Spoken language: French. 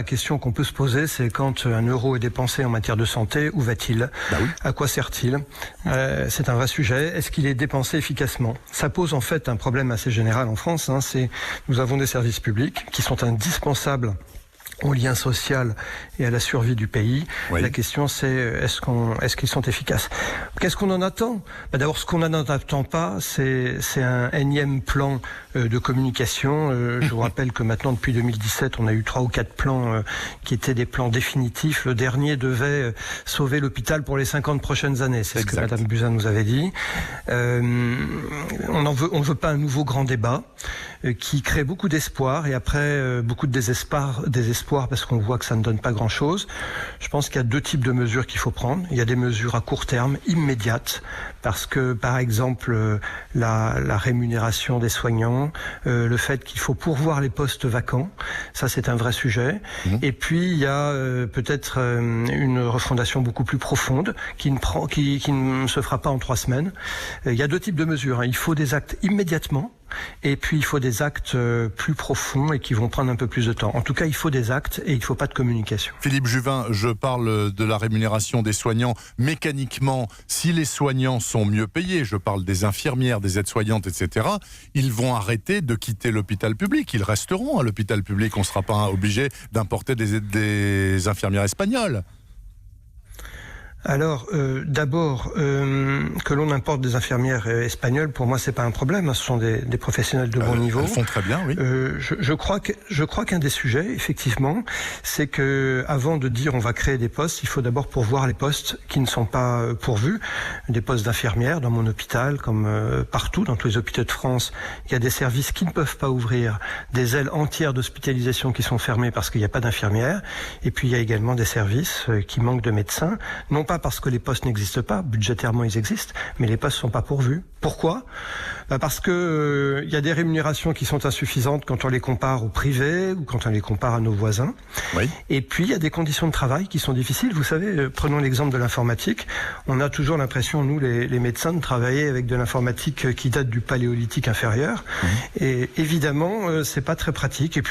La question qu'on peut se poser, c'est quand un euro est dépensé en matière de santé, où va-t-il ? Oui. À quoi sert-il ? C'est un vrai sujet. Est-ce qu'il est dépensé efficacement ? Ça pose en fait un problème assez général en France. Nous avons des services publics qui sont indispensables au lien social et à la survie du pays. Oui. La question c'est est-ce qu'ils sont efficaces ? Qu'est-ce qu'on en attend ? D'abord, ce qu'on n'en attend pas, c'est un énième plan de communication. Je vous rappelle que maintenant, depuis 2017, on a eu 3 ou 4 plans qui étaient des plans définitifs. Le dernier devait sauver l'hôpital pour les 50 prochaines années. C'est exact. Ce que Madame Buzyn nous avait dit. On veut pas un nouveau grand débat qui crée beaucoup d'espoir et après beaucoup de désespoir parce qu'on voit que ça ne donne pas grand-chose. Je pense qu'il y a 2 types de mesures qu'il faut prendre. Il y a des mesures à court terme, immédiates, parce que par exemple la rémunération des soignants, le fait qu'il faut pourvoir les postes vacants, ça c'est un vrai sujet. Et puis il y a peut-être une refondation beaucoup plus profonde qui ne se fera pas en 3 semaines. Il y a 2 types de mesures. Il faut des actes immédiatement. Et puis il faut des actes plus profonds et qui vont prendre un peu plus de temps. En tout cas, il faut des actes et il ne faut pas de communication. Philippe Juvin, je parle de la rémunération des soignants. Mécaniquement, si les soignants sont mieux payés, je parle des infirmières, des aides-soignantes, etc., ils vont arrêter de quitter l'hôpital public. Ils resteront à l'hôpital public. On ne sera pas obligé d'importer des infirmières espagnoles. Alors, d'abord, que l'on importe des infirmières espagnoles, pour moi, c'est pas un problème. Ce sont des professionnels de bon niveau. Elles font très bien, oui. Je crois qu'un des sujets, effectivement, c'est que avant de dire on va créer des postes, il faut d'abord pourvoir les postes qui ne sont pas pourvus. Des postes d'infirmières dans mon hôpital, comme partout dans tous les hôpitaux de France, il y a des services qui ne peuvent pas ouvrir, des ailes entières d'hospitalisation qui sont fermées parce qu'il n'y a pas d'infirmières. Et puis il y a également des services qui manquent de médecins. Non pas parce que les postes n'existent pas, budgétairement ils existent, mais les postes ne sont pas pourvus. Pourquoi ? Parce que y a des rémunérations qui sont insuffisantes quand on les compare au privé ou quand on les compare à nos voisins. Oui. Et puis il y a des conditions de travail qui sont difficiles. Vous savez, prenons l'exemple de l'informatique. On a toujours l'impression, nous les médecins, de travailler avec de l'informatique qui date du paléolithique inférieur. Et évidemment, c'est pas très pratique. Et puis,